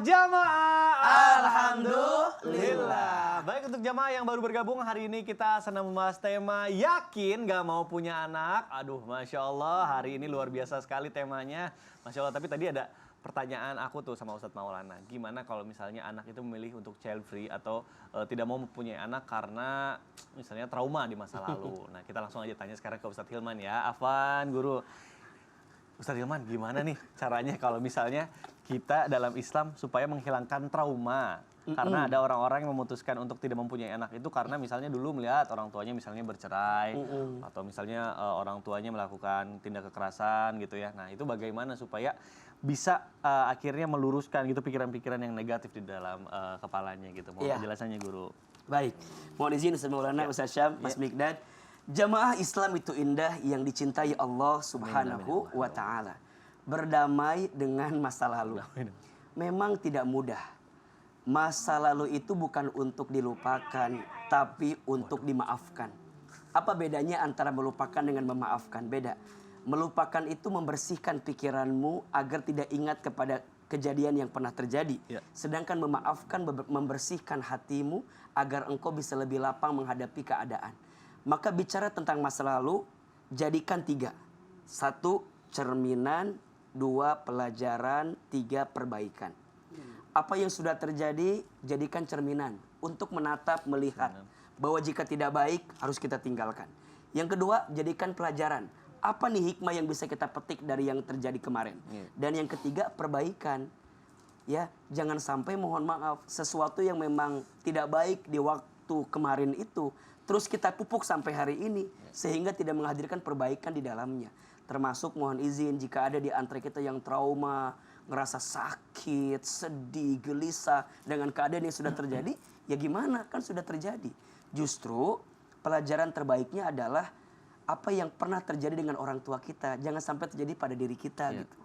jamaah. Alhamdulillah. Baik, untuk jamaah yang baru bergabung, hari ini kita senang membahas tema yakin gak mau punya anak. Aduh, Masya Allah, hari ini luar biasa sekali temanya. Masya Allah, tapi tadi ada pertanyaan aku tuh sama Ustadz Maulana. Gimana kalau misalnya anak itu memilih untuk child free atau tidak mau mempunyai anak karena misalnya trauma di masa lalu. Nah, kita langsung aja tanya sekarang ke Ustadz Hilman ya. Afwan, Guru. Ustadz Hilman, gimana nih caranya kalau misalnya kita dalam Islam supaya menghilangkan trauma? Karena ada orang-orang yang memutuskan untuk tidak mempunyai anak itu karena misalnya dulu melihat orang tuanya misalnya bercerai atau misalnya orang tuanya melakukan tindak kekerasan gitu ya. Nah, itu bagaimana supaya bisa akhirnya meluruskan gitu pikiran-pikiran yang negatif di dalam kepalanya gitu. Mohon penjelasannya, Guru. Baik, mohon izin Ustaz Maulana, Ustaz Syam, Mas Mikdad. Jamaah Islam itu indah yang dicintai Allah Subhanahu wa Ta'ala. Berdamai dengan masa lalu. Memang tidak mudah. Masa lalu itu bukan untuk dilupakan, tapi untuk dimaafkan. Apa bedanya antara melupakan dengan memaafkan? Beda. Melupakan itu membersihkan pikiranmu agar tidak ingat kepada kejadian yang pernah terjadi. Sedangkan memaafkan membersihkan hatimu agar engkau bisa lebih lapang menghadapi keadaan. Maka bicara tentang masa lalu, jadikan 3. 1, cerminan. 2, pelajaran. 3, perbaikan. Apa yang sudah terjadi, jadikan cerminan untuk menatap, melihat bahwa jika tidak baik harus kita tinggalkan. Yang kedua, jadikan pelajaran. Apa nih hikmah yang bisa kita petik dari yang terjadi kemarin? Dan yang ketiga, perbaikan. Ya, jangan sampai mohon maaf sesuatu yang memang tidak baik di waktu kemarin itu terus kita pupuk sampai hari ini sehingga tidak menghadirkan perbaikan di dalamnya. Termasuk mohon izin jika ada di antara kita yang trauma, ngerasa sakit, sedih, gelisah dengan keadaan yang sudah terjadi, ya gimana? Kan sudah terjadi. Justru pelajaran terbaiknya adalah apa yang pernah terjadi dengan orang tua kita, jangan sampai terjadi pada diri kita gitu.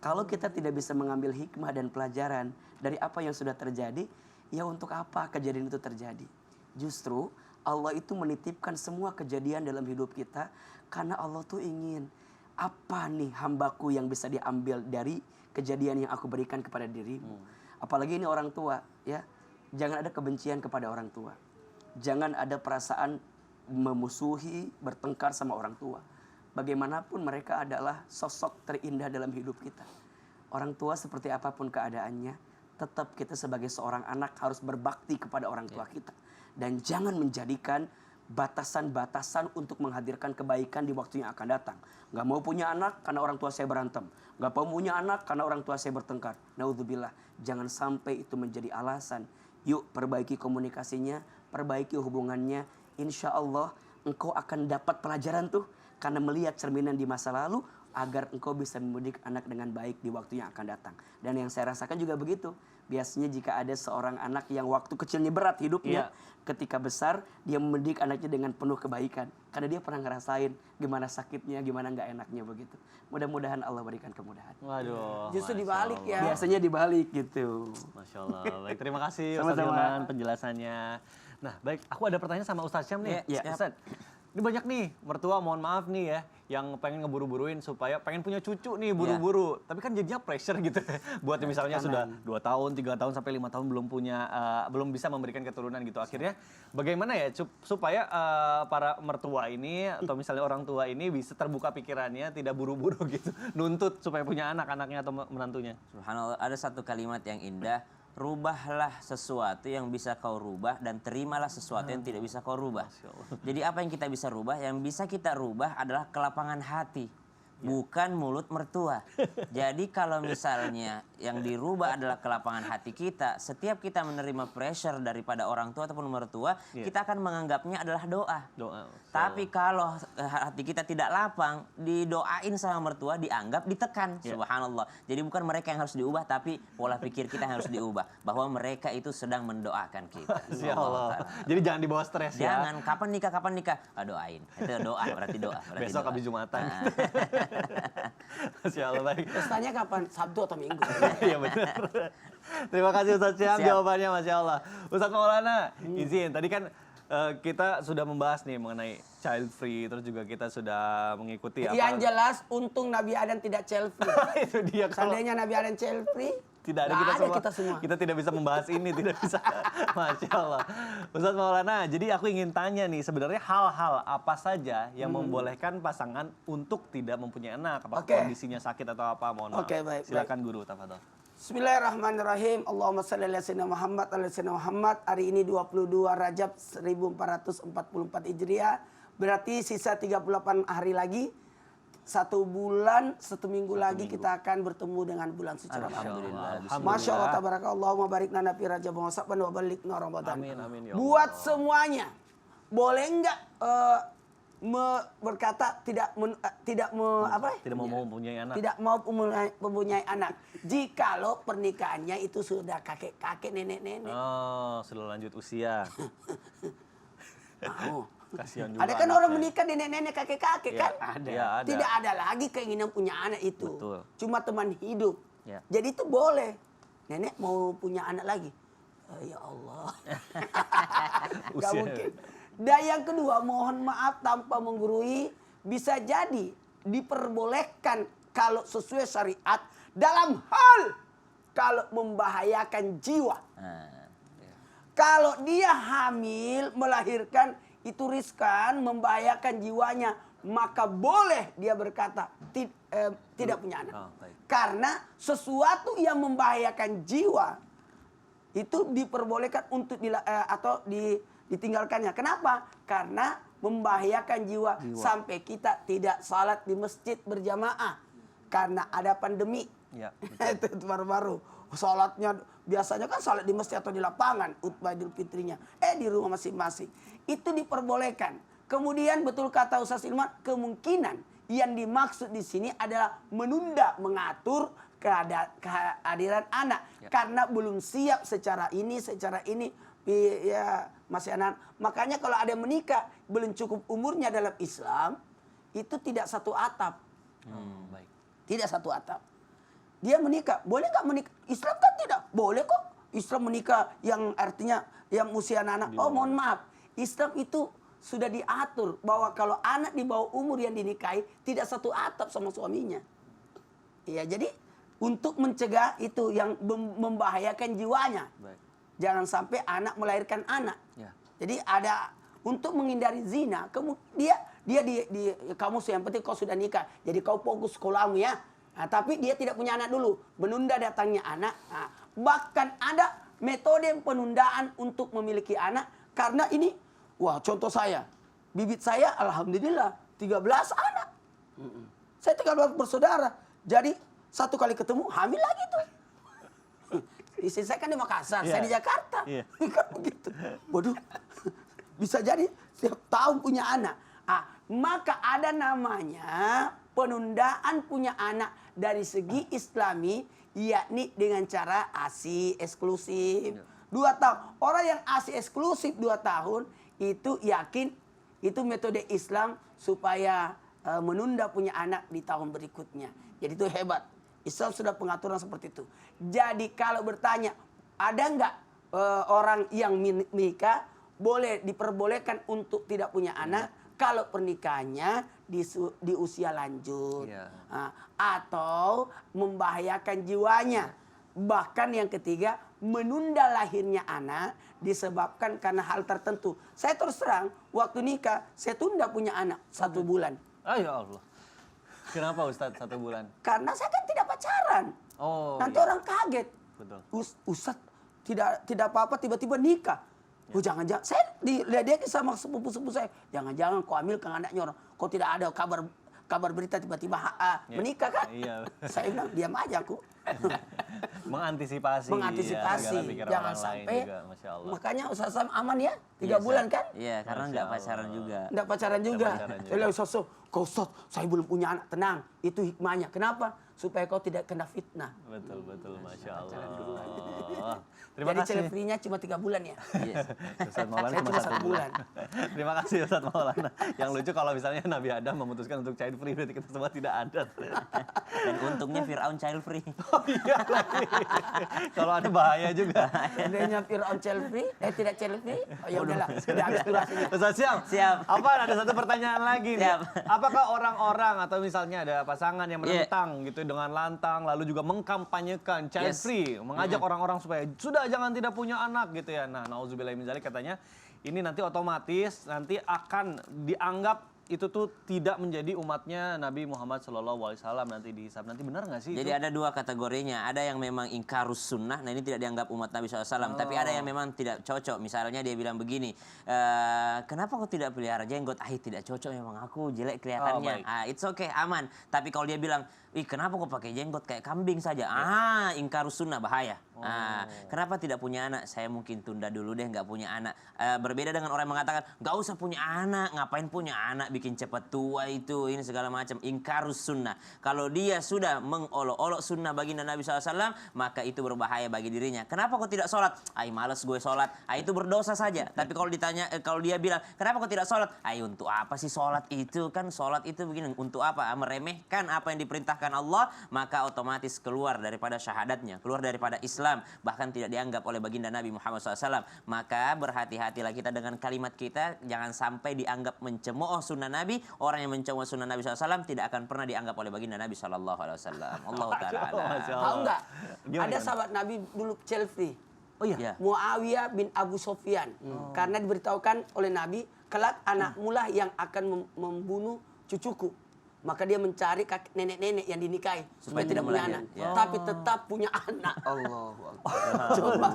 Kalau kita tidak bisa mengambil hikmah dan pelajaran dari apa yang sudah terjadi, ya untuk apa kejadian itu terjadi? Justru Allah itu menitipkan semua kejadian dalam hidup kita karena Allah tuh ingin apa nih hambaku yang bisa diambil dari kejadian yang aku berikan kepada dirimu. Apalagi ini orang tua, ya. Jangan ada kebencian kepada orang tua. Jangan ada perasaan memusuhi, bertengkar sama orang tua. Bagaimanapun mereka adalah sosok terindah dalam hidup kita. Orang tua seperti apapun keadaannya, tetap kita sebagai seorang anak harus berbakti kepada orang tua kita. Dan jangan menjadikan batasan-batasan untuk menghadirkan kebaikan di waktu yang akan datang. Gak mau punya anak karena orang tua saya berantem. Gak mau punya anak karena orang tua saya bertengkar. Naudzubillah, jangan sampai itu menjadi alasan. Yuk perbaiki komunikasinya, perbaiki hubungannya. Insya Allah engkau akan dapat pelajaran tuh. Karena melihat cerminan di masa lalu, agar engkau bisa mendidik anak dengan baik di waktu yang akan datang. Dan yang saya rasakan juga begitu. Biasanya jika ada seorang anak yang waktu kecilnya berat hidupnya, ketika besar dia mendidik anaknya dengan penuh kebaikan. Karena dia pernah ngerasain gimana sakitnya, gimana gak enaknya begitu. Mudah-mudahan Allah berikan kemudahan. Waduh. Justru dibalik ya. Biasanya dibalik gitu. Masya Allah. Baik, terima kasih Ustadz Hilman penjelasannya. Nah, baik, aku ada pertanyaan sama Ustadz Syam nih. Ustadz, ini banyak nih mertua, mohon maaf nih ya, yang pengen ngeburu-buruin supaya pengen punya cucu nih buru-buru. Tapi kan jadinya pressure gitu buat misalnya sudah 2 tahun, 3 tahun sampai 5 tahun belum bisa memberikan keturunan gitu. Akhirnya bagaimana ya supaya para mertua ini atau misalnya orang tua ini bisa terbuka pikirannya, tidak buru-buru gitu, nuntut supaya punya anak-anaknya atau menantunya. Subhanallah, ada satu kalimat yang indah. Rubahlah sesuatu yang bisa kau rubah dan terimalah sesuatu yang tidak bisa kau rubah. Jadi apa yang kita bisa rubah? Yang bisa kita rubah adalah kelapangan hati, bukan mulut mertua. Jadi kalau misalnya yang dirubah adalah kelapangan hati kita, setiap kita menerima pressure daripada orang tua ataupun mertua, kita akan menganggapnya adalah doa. Tapi kalau hati kita tidak lapang, didoain sama mertua, dianggap ditekan. Subhanallah. Jadi bukan mereka yang harus diubah, tapi pola pikir kita yang harus diubah. Bahwa mereka itu sedang mendoakan kita. Ya Allah. Jadi jangan dibawa stres ya. Jangan, kapan nikah? Doain. Itu doa, berarti doa. Besok habis Jumatan. Masya Allah, baik. Pestanya kapan? Sabtu atau Minggu? Iya benar. Terima kasih Ustadz Syam jawabannya, Masya Allah. Ustadz Maulana, izin. Tadi kan kita sudah membahas nih mengenai child free, terus juga kita sudah mengikuti Yang jelas untung Nabi Adam tidak child free. itu dia kalau Seandainya Nabi Adam child free, tidak ada nggak kita semua. Kita tidak bisa membahas ini, tidak bisa. Masya Allah. Ustadz Maulana, jadi aku ingin tanya nih, sebenarnya hal-hal apa saja yang membolehkan pasangan untuk tidak mempunyai anak? Apakah kondisinya sakit atau apa? Mohon maaf. Baik, Silakan Guru, tafadhol. Bismillahirrahmanirrahim. Allahumma shalli ala sayyidina Muhammad ala sayyidina Muhammad. Hari ini 22 Rajab 1444 Hijriah. Berarti sisa 38 hari lagi. 1 bulan, 1 minggu lagi kita akan bertemu dengan bulan suci Ramadan. Masya Allah, tabarakallah, Allahumma barik lana fi Rajab wa Sa'ban wa balikna Ramadan. Amin, amin, ya Allah. Buat semuanya, boleh enggak berkata tidak Tidak mau mempunyai anak. tidak mau mempunyai anak jikalau pernikahannya itu sudah kakek-kakek, nenek-nenek. Oh, sudah lanjut usia. Mau. Kasihan juga. Ada kan orang menikah di nenek-nenek, kakek-kakek Ya, kan? ada. Ya, ada. Tidak ada lagi keinginan punya anak itu. Betul. Cuma teman hidup. Ya. Jadi itu boleh. Nenek mau punya anak lagi. Ya Allah. Gak Usia. mungkin. Dan yang kedua, mohon maaf tanpa menggurui, bisa jadi diperbolehkan kalau sesuai syariat dalam hal kalau membahayakan jiwa. Kalau dia hamil, melahirkan, itu riskan, membahayakan jiwanya, maka boleh dia berkata tidak punya anak. Baik. Karena sesuatu yang membahayakan jiwa itu diperbolehkan untuk ditinggalkannya. Kenapa? Karena membahayakan jiwa sampai kita tidak salat di masjid berjamaah karena ada pandemi. Ya, Itu baru-baru. Salatnya biasanya kan salat di masjid atau di lapangan, khutbah Idul Fitrinya. Di rumah masing-masing. Itu diperbolehkan. Kemudian betul kata Ustaz Ilman, kemungkinan yang dimaksud di sini adalah menunda mengatur kehadiran anak karena belum siap secara ini ya masih anak. Makanya kalau ada yang menikah belum cukup umurnya dalam Islam itu tidak satu atap. Baik. Tidak satu atap. Dia menikah, boleh nggak menikah? Islam kan tidak, boleh kok. Islam menikah yang artinya yang usia anak. Oh mohon maaf, Islam itu sudah diatur bahwa kalau anak di bawah umur yang dinikahi tidak satu atap sama suaminya. Iya, jadi untuk mencegah itu yang membahayakan jiwanya. Baik. Jangan sampai anak melahirkan anak. Ya. Jadi ada untuk menghindari zina, kamu kamu yang penting kau sudah nikah, jadi kau fokus sekolahmu ya. Nah, tapi dia tidak punya anak dulu, menunda datangnya anak. Nah, bahkan ada metode penundaan untuk memiliki anak karena ini, wah contoh saya, bibit saya alhamdulillah 13 anak. Saya 13 bersaudara, jadi satu kali ketemu hamil lagi tuh. Istri saya kan di Makassar, saya di Jakarta. Kan begitu. Waduh, bisa jadi setiap tahun punya anak. Maka ada namanya penundaan punya anak dari segi Islami, yakni dengan cara ASI eksklusif. 2 tahun. Orang yang ASI eksklusif 2 tahun, itu yakin itu metode Islam supaya menunda punya anak di tahun berikutnya. Jadi itu hebat. Islam sudah pengaturan seperti itu. Jadi kalau bertanya, ada nggak orang yang menikah boleh diperbolehkan untuk tidak punya anak kalau pernikahannya di usia lanjut, atau membahayakan jiwanya. Bahkan yang ketiga, menunda lahirnya anak disebabkan karena hal tertentu. Saya terus terang, waktu nikah saya tunda punya anak 1 bulan. Ya Allah. Kenapa Ustadz 1 bulan? Karena saya kan tidak pacaran. Nanti orang kaget. Betul. Ustadz tidak apa-apa tiba-tiba nikah. Oh jangan-jangan, saya lihat dia sama sepupu-sepupu saya. Jangan-jangan kau ambilkan anaknya orang. Kau tidak ada kabar berita tiba-tiba menikah kan? Iya. Saya bilang diam aja aku. Mengantisipasi. Jangan sampai. Juga, Masya Allah. Makanya Ustaz Sam aman ya, 3 bulan kan? Iya, karena nggak pacaran juga. Nggak pacaran juga. Ustaz, kau Ustaz, saya belum punya anak. Tenang, itu hikmahnya. Kenapa? supaya kau tidak kena fitnah. Betul, Masya Allah. Terima Jadi kasih. child free-nya cuma 3 bulan ya. Yes. Ustaz Maulana Saya cuma cuma 1 1 bulan. bulan. Terima kasih Ustaz Maulana. Yang lucu kalau misalnya Nabi Adam memutuskan untuk child free, berarti kita semua tidak ada. Dan untungnya Fir'aun child free. Oh iya lagi. Kalau ada bahaya juga. Seandainya Fir'aun child free, tidak child free, oh ya udahlah, sudah habis durasinya. Ustaz siap? Siap. Apa ada satu pertanyaan lagi nih. Siap. Apakah orang-orang atau misalnya ada pasangan yang menentang gitu dengan lantang lalu juga mengkampanyekan child Yes. free, mengajak orang-orang supaya sudah jangan tidak punya anak gitu ya. Nah, nauzubillahi min dzalik katanya ini nanti otomatis nanti akan dianggap itu tuh tidak menjadi umatnya Nabi Muhammad SAW nanti dihisab. Nanti benar nggak sih? Jadi itu? ada 2 kategorinya. Ada yang memang ingkarus sunnah, nah ini tidak dianggap umat Nabi SAW. Tapi ada yang memang tidak cocok. Misalnya dia bilang begini, kenapa kau tidak pelihara jenggot? Tidak cocok memang aku, jelek kelihatannya. baik. It's okay, aman. Tapi kalau dia bilang, kenapa kau pakai jenggot kayak kambing saja? Ingkarus sunnah, bahaya. Kenapa tidak punya anak? Saya mungkin tunda dulu deh, nggak punya anak. Berbeda dengan orang yang mengatakan, nggak usah punya anak, ngapain punya anak, bikin cepat tua itu, ini segala macam. Ingkarus sunnah. Kalau dia sudah mengolok-olok sunnah baginda Nabi SAW, maka itu berbahaya bagi dirinya. Kenapa kau tidak sholat? Males gue sholat. Itu berdosa saja. Tapi kalau ditanya, kalau dia bilang, kenapa kau tidak sholat? Untuk apa sih sholat itu? Kan sholat itu begini, untuk apa? Meremehkan apa yang diperintahkan Allah, maka otomatis keluar daripada syahadatnya, keluar daripada Islam, bahkan tidak dianggap oleh baginda Nabi Muhammad SAW. Maka berhati-hatilah kita dengan kalimat kita, jangan sampai dianggap mencemooh sunnah Nabi. Orang yang mencemooh sunnah Nabi SAW tidak akan pernah dianggap oleh baginda Nabi SAW. Allah Ta'ala a'lam. Masya Allah. Tahu nggak? Gimana, Ada Kan? sahabat Nabi dulu child free. Oh iya. Ya. Muawiyah bin Abu Sufyan. Karena diberitahukan oleh Nabi, kelak anakmu lah yang akan membunuh cucuku. Maka dia mencari nenek-nenek yang dinikahi supaya tidak punya anak, ya. tapi tetap punya anak. Allahu Akbar. Coba.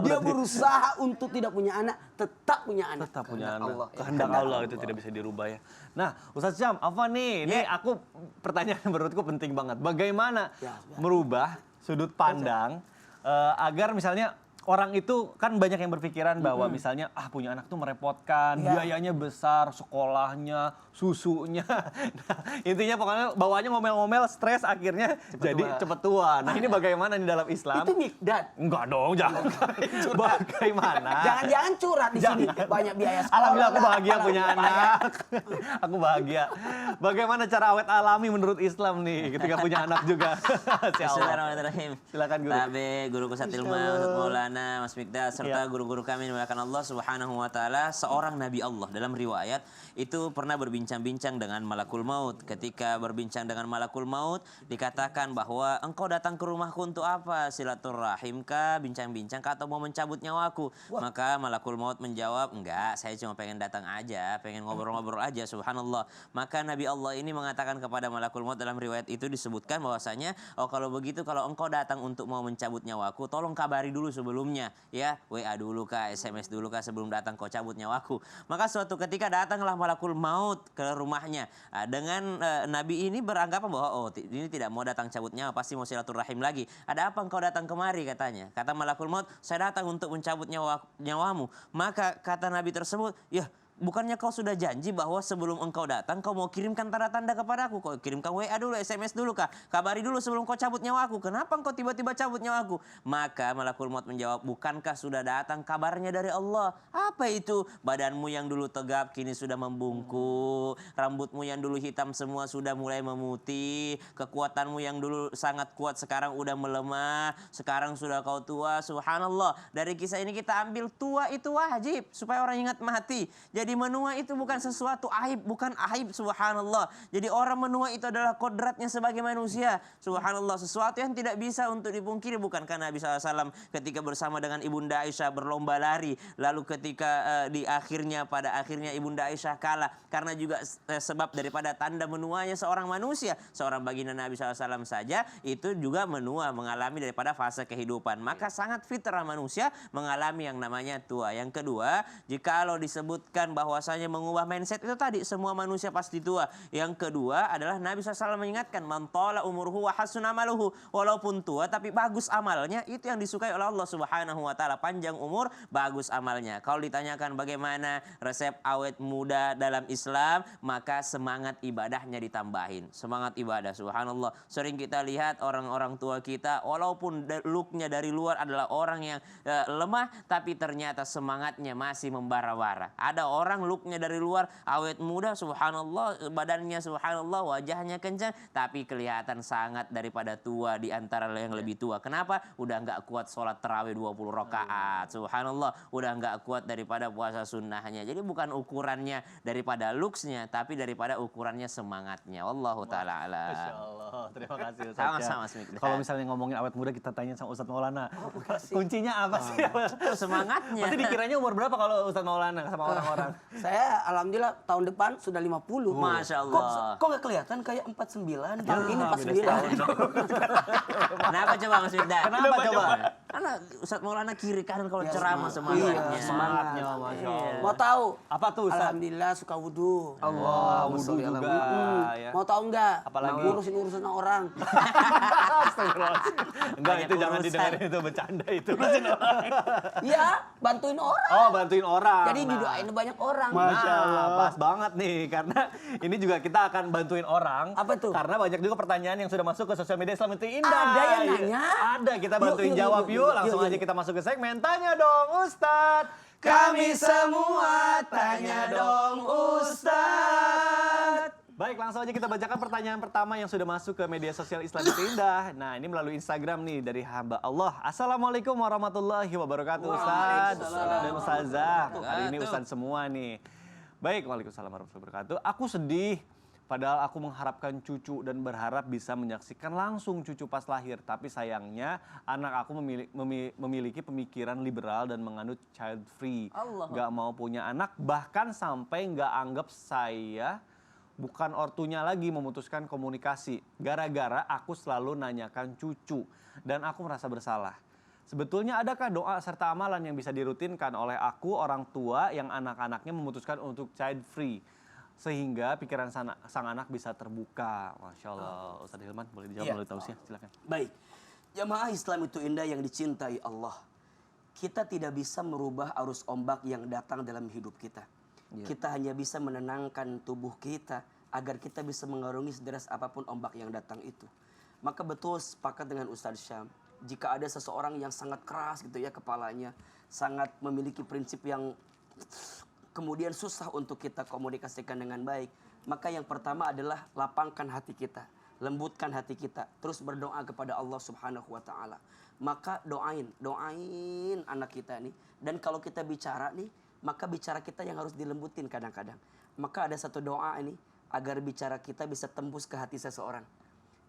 Dia berusaha untuk tidak punya anak, tetap punya anak. Tetap punya anak. Allah. Kehendak Allah itu tidak bisa dirubah ya. Nah, Ustaz Syam, apa nih? Ini aku pertanyaan menurutku penting banget. Bagaimana merubah sudut pandang agar misalnya orang itu kan banyak yang berpikiran bahwa misalnya punya anak tuh merepotkan, biayanya besar, sekolahnya, susunya. Nah, intinya pokoknya bawaannya ngomel-ngomel, stres akhirnya cepet tua. Nah, ini bagaimana di dalam Islam? Itu Mikdad. Enggak dong, jangan. Bagaimana? Jangan-jangan curhat di sini. Banyak biaya sekolah. Alhamdulillah aku lah, bahagia apalah, punya banyak. anak. Aku bahagia. Bagaimana cara awet alami menurut Islam nih ketika punya anak juga? Masya Allah. Bismillahirrahmanirrahim. Silakan Guru. Tabe, Guru Kusat Ilma, Ustaz Maulana, Mas Mikdad, serta guru-guru kami yang dimuliakan Allah Subhanahu wa taala. Seorang nabi Allah dalam riwayat itu pernah berbincang-bincang dengan malakul maut. Ketika berbincang dengan malakul maut, dikatakan bahwa engkau datang ke rumahku untuk apa? Silaturahim kah, bincang-bincang kah, atau mau mencabut nyawaku? Maka malakul maut menjawab, enggak, saya cuma pengen datang aja, pengen ngobrol-ngobrol aja, subhanallah. Maka Nabi Allah ini mengatakan kepada malakul maut, dalam riwayat itu disebutkan bahwasanya, kalau begitu, kalau engkau datang untuk mau mencabut nyawaku, tolong kabari dulu sebelumnya, ya, WA dulu kah, SMS dulu kah, sebelum datang kau cabut nyawaku. Maka suatu ketika datanglah malakul maut ke rumahnya. Dengan Nabi ini beranggapan bahwa ini tidak mau datang cabut nyawa, pasti mau silaturahim lagi. Ada apa engkau datang kemari, katanya. Kata malakul maut, saya datang untuk mencabut nyawamu. Maka kata Nabi tersebut, ya, bukannya kau sudah janji bahwa sebelum engkau datang kau mau kirimkan tanda-tanda kepadaku? Kau kirimkan WA dulu, SMS dulu kah? Kabari dulu sebelum kau cabut nyawaku. Kenapa engkau tiba-tiba cabut nyawaku? Maka malakul maut menjawab, bukankah sudah datang kabarnya dari Allah? Apa itu? Badanmu yang dulu tegap kini sudah membungkuk. Rambutmu yang dulu hitam semua sudah mulai memutih. Kekuatanmu yang dulu sangat kuat sekarang udah melemah. Sekarang sudah kau tua. Subhanallah. Dari kisah ini kita ambil tua itu wajib supaya orang ingat mati. Jadi menua itu bukan sesuatu aib, bukan aib, subhanallah. Jadi orang menua itu adalah kodratnya sebagai manusia, subhanallah. Sesuatu yang tidak bisa untuk dipungkiri. Bukankah Nabi SAW ketika bersama dengan Ibunda Aisyah berlomba lari, lalu ketika pada akhirnya Ibunda Aisyah kalah, karena juga sebab daripada tanda menuanya seorang manusia. Seorang baginda Nabi SAW saja itu juga menua, mengalami daripada fase kehidupan. Maka sangat fitrah manusia mengalami yang namanya tua. Yang kedua, jikalau disebutkan bahwasanya mengubah mindset itu tadi semua manusia pasti tua. Yang kedua adalah Nabi SAW mengingatkan man tala umurhu wa hasun amaluhu, walaupun tua tapi bagus amalnya, itu yang disukai oleh Allah Subhanahu wa taala. Panjang umur, bagus amalnya. Kalau ditanyakan bagaimana resep awet muda dalam Islam, maka semangat ibadahnya ditambahin. Semangat ibadah, subhanallah. Sering kita lihat orang-orang tua kita walaupun looknya dari luar adalah orang yang lemah, tapi ternyata semangatnya masih membara-bara. Ada orang looknya dari luar awet muda, subhanallah, badannya subhanallah, wajahnya kencang, tapi kelihatan sangat daripada tua di antara yang lebih tua. Kenapa? Udah nggak kuat sholat tarawih 20 rakaat, subhanallah. Udah nggak kuat daripada puasa sunnahnya. Jadi bukan ukurannya daripada looksnya, tapi daripada ukurannya semangatnya. Wallahu ta'ala alam. Masya Allah, terima kasih Ustaz. Sama-sama, Smikdad. Kalau misalnya ngomongin awet muda, kita tanya sama Ustaz Maulana. Kuncinya apa sih? Semangatnya. Pasti dikiranya umur berapa kalau Ustaz Maulana sama orang-orang? Saya alhamdulillah tahun depan sudah 50. Masya Allah. Kok nggak kelihatan kayak 49? Tahun ini 49. Kenapa coba Mas Firdan? Kenapa coba? Karena Ustaz Maulana kiri kanan kalau Ya, ceramah semangat. semangatnya. Iya, Semangatnya, Masya Allah. Mau tahu? Apa tuh Ustaz? Alhamdulillah suka wudhu. Allah, wudu juga. Ya. Mau tahu enggak? Apalagi? Ngurusin orang. Astagfirullahaladzim. Enggak, Banyak itu jangan urusan. didengarin, itu bercanda itu. Iya, bantuin orang. Oh, bantuin orang. Jadi didoain banyak orang. Masya Allah, pas banget nih. Karena ini juga kita akan bantuin orang. Apa tuh? Karena banyak juga pertanyaan yang sudah masuk ke sosial media Islam itu Indah. Ada yang nanya? Ada, kita bantuin Yuk, jawab yuk. yuk, Langsung yuk, aja yuk. kita masuk ke segmen Tanya Dong Ustadz. Kami semua tanya dong Ustadz. Baik, langsung aja kita bacakan pertanyaan pertama yang sudah masuk ke media sosial Islam itu Indah. Nah, ini melalui Instagram nih dari hamba Allah. Assalamualaikum warahmatullahi wabarakatuh Ustadz dan Ustazah. Hari ini Ustadz semua nih. Baik, waalaikumsalam warahmatullahi wabarakatuh. Aku sedih. Padahal aku mengharapkan cucu dan berharap bisa menyaksikan langsung cucu pas lahir. Tapi sayangnya anak aku memiliki pemikiran liberal dan menganut child free. Gak mau punya anak, bahkan sampai gak anggap saya bukan ortunya lagi, memutuskan komunikasi. Gara-gara aku selalu nanyakan cucu dan aku merasa bersalah. Sebetulnya adakah doa serta amalan yang bisa dirutinkan oleh aku orang tua yang anak-anaknya memutuskan untuk child free? Sehingga pikiran sang anak bisa terbuka. Masya Allah. Ustadz Hilman boleh dijawab melalui tausiah, silakan. Baik. Jamaah Islam itu indah yang dicintai Allah. Kita tidak bisa merubah arus ombak yang datang dalam hidup kita. Kita hanya bisa menenangkan tubuh kita agar kita bisa mengarungi sederas apapun ombak yang datang itu. Maka betul sepakat dengan Ustadz Syam. Jika ada seseorang yang sangat keras gitu ya kepalanya, sangat memiliki prinsip yang kemudian susah untuk kita komunikasikan dengan baik, maka yang pertama adalah lapangkan hati kita, lembutkan hati kita, terus berdoa kepada Allah Subhanahu wa taala. Maka doain anak kita nih. Dan kalau kita bicara nih, maka bicara kita yang harus dilembutin kadang-kadang. Maka ada satu doa ini agar bicara kita bisa tembus ke hati seseorang.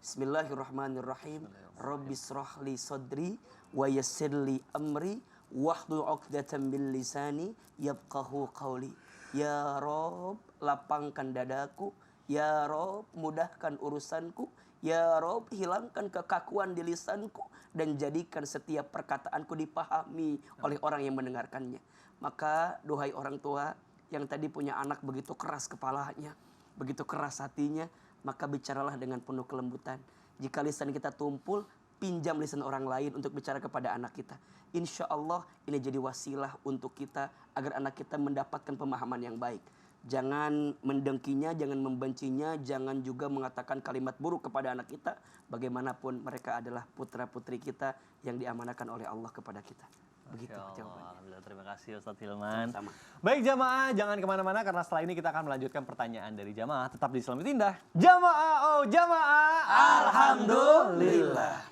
Bismillahirrahmanirrahim. Rabbishrahli sadri wa yassirli amri wahlul 'uqdatam min lisani yafqahu qawli. Ya Rob, lapangkan dadaku. Ya Rob, mudahkan urusanku. Ya Rob, hilangkan kekakuan di lisanku dan jadikan setiap perkataanku dipahami oleh orang yang mendengarkannya. Maka duhai orang tua yang tadi punya anak begitu keras kepalanya, begitu keras hatinya, maka bicaralah dengan penuh kelembutan. Jika lisan kita tumpul, pinjam lisan orang lain untuk bicara kepada anak kita. Insya Allah ini jadi wasilah untuk kita agar anak kita mendapatkan pemahaman yang baik. Jangan mendengkinya, jangan membencinya, jangan juga mengatakan kalimat buruk kepada anak kita. Bagaimanapun mereka adalah putra-putri kita yang diamanahkan oleh Allah kepada kita. Begitu jawabannya. Alhamdulillah, terima kasih Ustadz Hilman. Sama. Baik jamaah, jangan kemana-mana karena setelah ini kita akan melanjutkan pertanyaan dari jamaah. Tetap di Islam itu Indah. Jamaah, oh jamaah. Alhamdulillah.